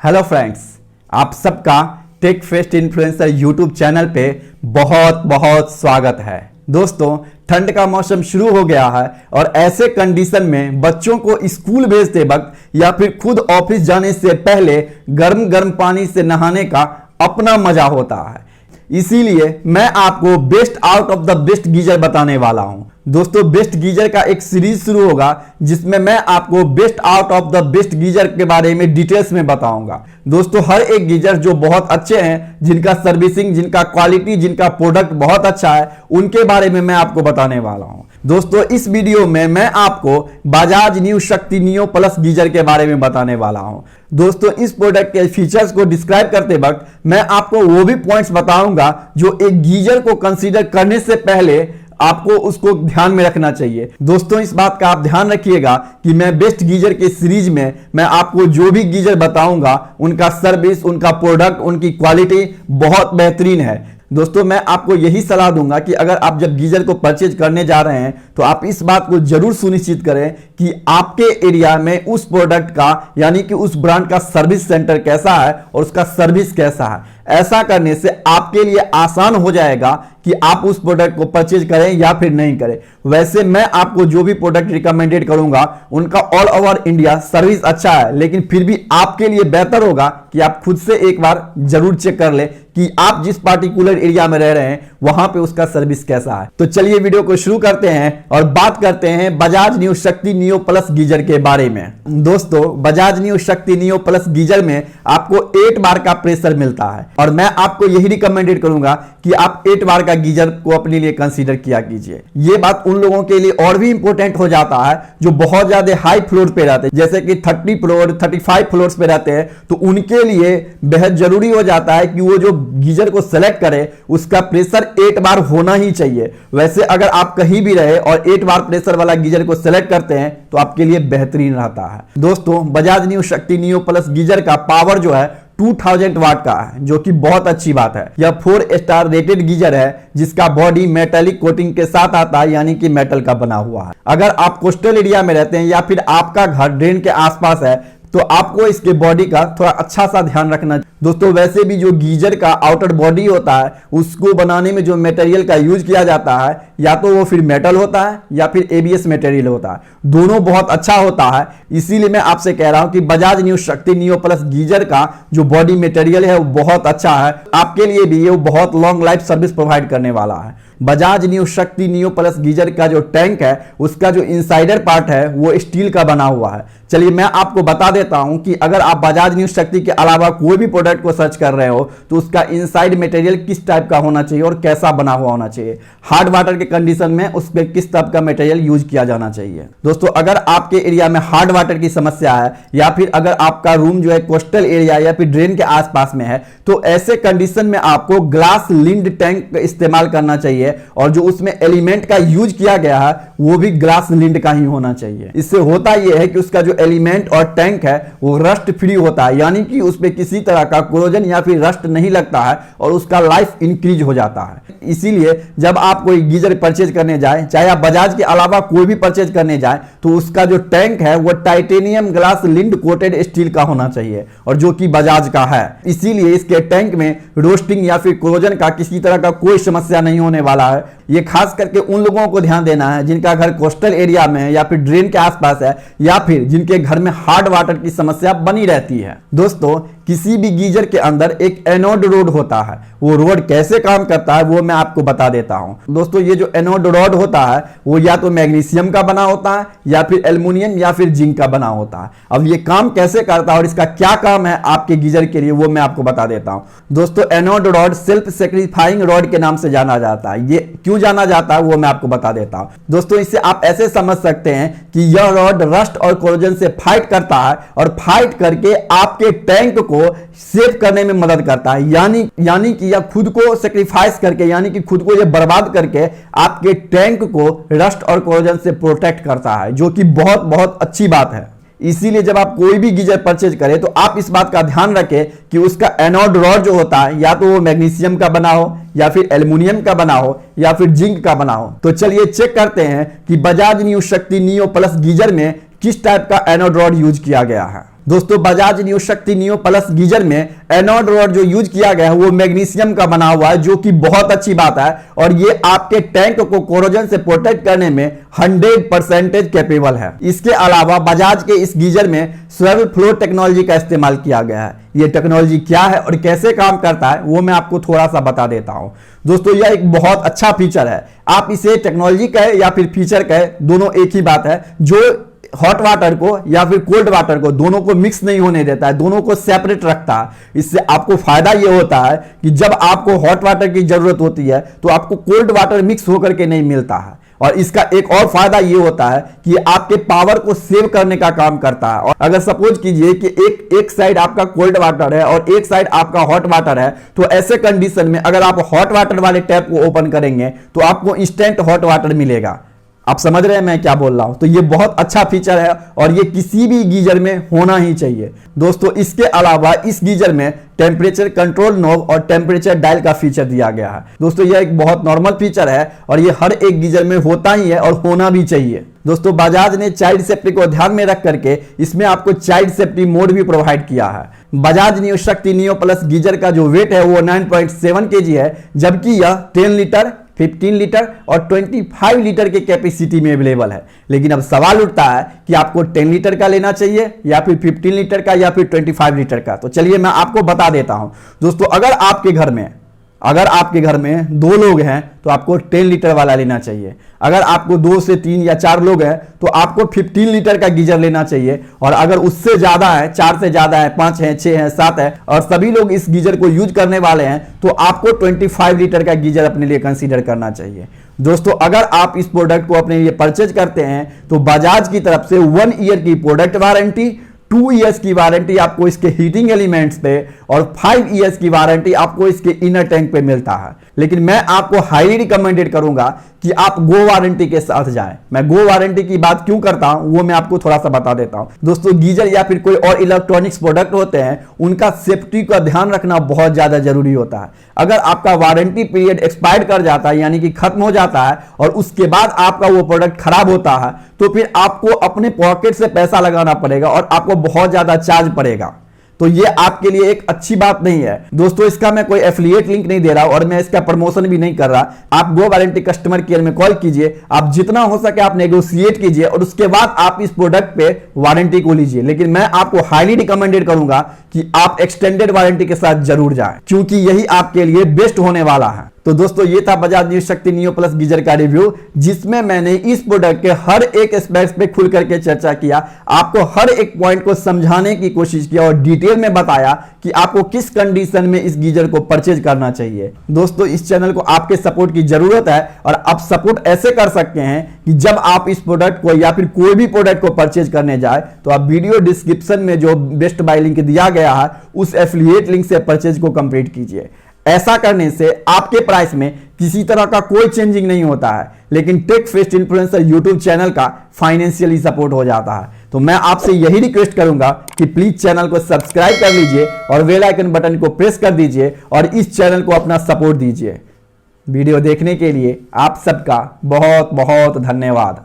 Hello friends, आप सबका tech fest influencer YouTube channel पे बहुत बहुत स्वागत है। दोस्तों, ठंड का मौसम शुरू हो गया है और ऐसे कंडीशन में बच्चों को स्कूल भेजते वक्त या फिर खुद ऑफिस जाने से पहले गर्म गर्म पानी से नहाने का अपना मजा होता है। इसीलिए मैं आपको best out of the best geyser बताने वाला हूं। दोस्तों, बेस्ट गीजर का एक सीरीज शुरू होगा जिसमें मैं आपको best out of the best geyser के बारे में डिटेल्स में बताऊंगा। दोस्तों, हर एक गीजर जो बहुत अच्छे हैं, जिनका सर्विसिंग, जिनका क्वालिटी, जिनका प्रोडक्ट बहुत अच्छा है, उनके बारे में मैं आपको बताने वाला हूं। दोस्तों, इस वीडियो में मैं आपको बजाज न्यू शक्ति नियो प्लस गीजर के बारे में बताने वाला हूं। दोस्तों, इस प्रोडक्ट के फीचर्स को डिस्क्राइब करते वक्त मैं आपको वो भी पॉइंट्स बताऊंगा जो एक गीजर को कंसीडर करने से पहले आपको उसको ध्यान में रखना चाहिए। दोस्तों, इस बात का आप ध्यान रखिएगा कि मैं बेस्ट गीजर के सीरीज में मैं आपको जो भी गीजर बताऊंगा उनका सर्विस, उनका प्रोडक्ट, उनकी क्वालिटी बहुत बेहतरीन है। दोस्तों, मैं आपको यही सलाह दूंगा कि अगर आप जब गीजर को परचेज करने जा रहे हैं तो आप इस बात को जरूर सुनिश्चित करें कि आपके एरिया में उस प्रोडक्ट का यानी कि उस ब्रांड का सर्विस सेंटर कैसा है और उसका सर्विस कैसा है। ऐसा करने से आपके लिए आसान हो जाएगा कि आप उस प्रोडक्ट को परचेज करें या फिर नहीं करें। वैसे मैं आपको जो भी प्रोडक्ट रिकमेंडेड करूंगा उनका ऑल ओवर इंडिया सर्विस अच्छा है, लेकिन फिर भी आपके लिए बेहतर होगा कि आप खुद से एक बार जरूर चेक कर ले कि आप जिस पार्टिकुलर एरिया में रह रहे हैं वहां पे उसका सर्विस कैसा है। तो चलिए वीडियो को शुरू करते हैं और बात करते हैं बजाज न्यू शक्ति नियो प्लस गीजर के बारे में। दोस्तों, बजाज न्यू शक्ति नियो प्लस गीजर में आपको 8 बार का प्रेशर मिलता है और मैं आपको यही रिकमेंडेड करूंगा कि आप 8 बार का गीजर को अपने लिए कंसीडर किया कीजिए। यह बात उन लोगों के लिए और भी इंपॉर्टेंट हो जाता है जो बहुत ज्यादा हाई फ्लोर पे रहते हैं, जैसे कि 30 फ्लोर 35 फ्लोर्स पे रहते हैं, तो उनके लिए बेहद जरूरी हो जाता है कि वो जो गीजर को सेलेक्ट करे उसका प्रेशर 8 बार होना ही चाहिए। वैसे अगर आप कहीं भी रहे और 8 बार प्रेशर वाला गीजर को सेलेक्ट करते हैं तो आपके लिए बेहतरीन रहता है। दोस्तों, बजाज न्यू शक्ति नियो प्लस गीजर का पावर जो है 2000 वाट का है, जो कि बहुत अच्छी बात है। यह 4 स्टार रेटेड गीजर है जिसका बॉडी मेटालिक कोटिंग के साथ आता है, यानी कि मेटल का बना हुआ है। अगर आप कोस्टल एरिया में रहते हैं या फिर आपका घर ड्रेन के आसपास है तो आपको इसके बॉडी का थोड़ा अच्छा सा ध्यान रखना। दोस्तों, वैसे भी जो गीजर का आउटर बॉडी होता है उसको बनाने में जो मटेरियल का यूज किया जाता है या तो वो फिर मेटल होता है या फिर एबीएस मटेरियल होता है, दोनों बहुत अच्छा होता है। इसीलिए मैं आपसे कह रहा हूं कि बजाज न्यू शक्ति नियो प्लस गीजर का जो बॉडी मटेरियल है वो बहुत अच्छा है। आपके लिए भी ये बहुत लॉन्ग लाइफ सर्विस प्रोवाइड करने वाला है। बजाज न्यू शक्ति नियो प्लस गीजर का जो टैंक है उसका जो इनसाइडर पार्ट है वो स्टील का बना हुआ है। चलिए मैं आपको बता देता हूं कि अगर आप बजाज न्यू शक्ति के अलावा कोई भी प्रोडक्ट को सर्च कर रहे हो तो उसका इनसाइड मटेरियल किस टाइप का होना चाहिए और कैसा बना हुआ होना चाहिए, हार्ड वाटर के कंडीशन में उस पर किस टाइप का मटेरियल यूज किया जाना चाहिए। दोस्तों, अगर आपके एरिया में हार्ड वाटर की समस्या है या फिर अगर आपका रूम जो है कोस्टल एरिया या फिर ड्रेन के आसपास में है तो ऐसे कंडीशन में आपको ग्लास लिंड टैंक इस्तेमाल करना चाहिए और जो उसमें एलिमेंट का यूज किया गया है वो भी ग्लास लिंड का ही होना चाहिए। इससे होता यह है कि उसका जो एलिमेंट और टैंक है वो रस्ट फ्री होता है, यानी कि उसमें किसी तरह का कोरोजन या फिर रस्ट नहीं लगता है और उसका लाइफ इंक्रीज हो जाता है। इसीलिए जब आप कोई गीजर परचेज करने जाए, चाहे आप बजाज के अलावा कोई भी परचेज करने जाए, तो उसका जो टैंक है वो टाइटेनियम ग्लास लिंड कोटेड स्टील का होना चाहिए और जो कि बजाज का है। इसीलिए इसके टैंक में रोस्टिंग या फिर कोरोजन का किसी तरह का कोई समस्या नहीं होने वाला है। ये खास करके उन लोगों को ध्यान देना है जिनका घर कोस्टल एरिया में है या फिर ड्रेन के आसपास है या फिर जिनके घर में हार्ड वाटर की समस्या बनी रहती है। दोस्तों, किसी भी गीजर के अंदर एक एनोड रोड होता है। वो रोड कैसे काम करता है वो मैं आपको बता देता हूं। दोस्तों, ये जो एनोड रोड होता है वो या तो मैग्नीशियम का बना होता है या फिर एल्युमिनियम या फिर जिंक का बना होता है। अब ये काम कैसे करता है और इसका क्या काम है आपके गीजर के लिए वो मैं आपको बता देता हूं। दोस्तों, एनोड रॉड सेल्फ सेक्रीफाइंग रॉड के नाम से जाना जाता है। ये क्यों जाना जाता है वो मैं आपको बता देता हूं। दोस्तों, इससे आप ऐसे समझ सकते हैं कि यह रॉड रस्ट और कोरोजन से फाइट करता है और फाइट करके आपके टैंक को सेव करने में मदद करता है, यानी कि यह खुद को सेक्रीफाइस करके, यानी कि खुद को यह बर्बाद करके आपके टैंक को रस्ट और कोरोजन से प्रोटेक्ट करता है, जो कि बहुत बहुत अच्छी बात है। इसीलिए जब आप कोई भी गीजर परचेज करें तो आप इस बात का ध्यान रखें कि उसका एनोड रॉड जो होता है या तो वो मैग्नीशियम का बना हो या फिर एल्युमिनियम का बना हो या फिर जिंक का बना हो। तो चलिए चेक करते हैं कि बजाज न्यू शक्ति नियो प्लस गीजर में किस टाइप का एनोड रॉड यूज किया गया है। दोस्तों बजाज नियो शक्ति नियो प्लस गीजर में एनोड रॉड जो यूज किया गया है वो मैग्नीशियम का बना हुआ है, जो कि बहुत अच्छी बात है और ये आपके टैंक को कोरोजन से प्रोटेक्ट करने में 100% कैपेबल है। इसके अलावा बजाज के इस गीजर में स्वेल फ्लो टेक्नोलॉजी का इस्तेमाल किया गया है। ये टेक्नोलॉजी क्या है और कैसे काम करता है वो मैं आपको थोड़ा सा बता देता हूं। दोस्तों यह एक बहुत अच्छा फीचर है, आप इसे टेक्नोलॉजी कहे या फिर फीचर कहे, दोनों एक ही बात है, जो हॉट वाटर को या फिर कोल्ड वाटर को दोनों को मिक्स नहीं होने देता है, दोनों को सेपरेट रखता है। इससे आपको फायदा यह होता है कि जब आपको हॉट वाटर की जरूरत होती है तो आपको कोल्ड वाटर मिक्स होकर के नहीं मिलता है। और इसका एक और फायदा यह होता है कि आपके पावर को सेव करने का काम करता है। और अगर सपोज कीजिए कि एक साइड आपका कोल्ड वाटर है और एक साइड आपका हॉट वाटर है, तो ऐसे कंडीशन में अगर आप हॉट वाटर वाले टैप को ओपन करेंगे तो आपको इंस्टेंट हॉट वाटर मिलेगा। आप समझ रहे हैं मैं क्या बोल रहा हूं? तो ये बहुत अच्छा फीचर है और ये किसी भी गीजर में होना ही चाहिए। दोस्तों इसके अलावा इस गीजर में टेम्परेचर कंट्रोल नॉब और टेम्परेचर डायल का फीचर दिया गया है। दोस्तों यह एक बहुत नॉर्मल फीचर है और ये हर एक गीजर में होता ही है और होना भी चाहिए। दोस्तों बजाज ने चाइल्ड सेफ्टी को ध्यान में रख करके इसमें आपको चाइल्ड सेफ्टी मोड भी प्रोवाइड किया है। बजाज नियो शक्ति नियो प्लस गीजर का जो वेट है वो 9.7 kg है, जबकि यह 10 लीटर 15 लीटर और 25 लीटर के कैपेसिटी में अवेलेबल है। लेकिन अब सवाल उठता है कि आपको 10 लीटर का लेना चाहिए या फिर 15 लीटर का या फिर 25 लीटर का। तो चलिए मैं आपको बता देता हूं। दोस्तों अगर आपके घर में 2 लोग हैं तो आपको 10 लीटर वाला लेना चाहिए। अगर आपको 2 से 3 या 4 लोग हैं तो आपको 15 लीटर का गीजर लेना चाहिए। और अगर उससे ज्यादा है, 4 से ज्यादा है, 5 है, 6 है, 7 है और सभी लोग इस गीजर को यूज करने वाले हैं तो आपको 25 लीटर का गीजर अपने लिए कंसीडर करना चाहिए। दोस्तों अगर आप इस प्रोडक्ट को अपने लिए परचेज करते हैं तो बजाज की तरफ से 1 ईयर की प्रोडक्ट वारंटी, 2 इयर्स की वारंटी आपको इसके हीटिंग एलिमेंट्स पे और 5 इयर्स की वारंटी आपको इसके इनर टैंक पे मिलता है। लेकिन मैं आपको हाईली रिकमेंडेड करूंगा कि आप गो वारंटी के साथ जाएं। मैं गो वारंटी की बात क्यों करता हूं वो मैं आपको थोड़ा सा बता देता हूं। दोस्तों गीजर या फिर कोई और इलेक्ट्रॉनिक्स प्रोडक्ट होते हैं उनका सेफ्टी का ध्यान रखना बहुत ज्यादा जरूरी होता है। अगर आपका वारंटी पीरियड एक्सपायर कर जाता है यानी कि खत्म हो जाता है और उसके बाद आपका वो प्रोडक्ट खराब होता है तो फिर आपको अपने पॉकेट से पैसा लगाना पड़ेगा और आपको बहुत ज्यादा चार्ज पड़ेगा। तो ये आपके लिए एक अच्छी बात नहीं है। दोस्तों इसका मैं कोई एफिलिएट लिंक नहीं दे रहा और मैं इसका प्रमोशन भी नहीं कर रहा। आप गो वारंटी कस्टमर केयर में कॉल कीजिए, आप जितना हो सके आप नेगोशिएट कीजिए और उसके बाद आप इस प्रोडक्ट पे वारंटी को लीजिए। लेकिन मैं आपको हाईली रिकमेंडेड करूंगा कि आप एक्सटेंडेड वारंटी के साथ जरूर जाएं, क्योंकि यही आपके लिए बेस्ट होने वाला है। तो दोस्तों ये था बजाज नियो शक्ति नियो प्लस गीजर का रिव्यू, जिसमें मैंने इस प्रोडक्ट के हर एक एस्पेक्ट पे खुल करके चर्चा किया, आपको हर एक पॉइंट को समझाने की कोशिश किया और डिटेल में बताया कि आपको किस कंडीशन में इस गीजर को परचेज करना चाहिए। दोस्तों इस चैनल को आपके सपोर्ट की जरूरत है और आप सपोर्ट ऐसे कर सकते हैं कि जब आप इस प्रोडक्ट को या फिर कोई भी प्रोडक्ट को परचेज करने जाए तो आप वीडियो डिस्क्रिप्शन में जो बेस्ट बाय लिंक दिया गया है उस एफिलिएट लिंक से परचेज को कंप्लीट कीजिए। ऐसा करने से आपके प्राइस में किसी तरह का कोई चेंजिंग नहीं होता है, लेकिन tech fest influencer YouTube channel का फाइनेंशियली सपोर्ट हो जाता है। तो मैं आपसे यही रिक्वेस्ट करूंगा कि प्लीज चैनल को सब्सक्राइब कर लीजिए और बेल आइकन बटन को प्रेस कर दीजिए और इस चैनल को अपना सपोर्ट दीजिए। वीडियो देखने के लिए आप सबका बहुत बहुत धन्यवाद।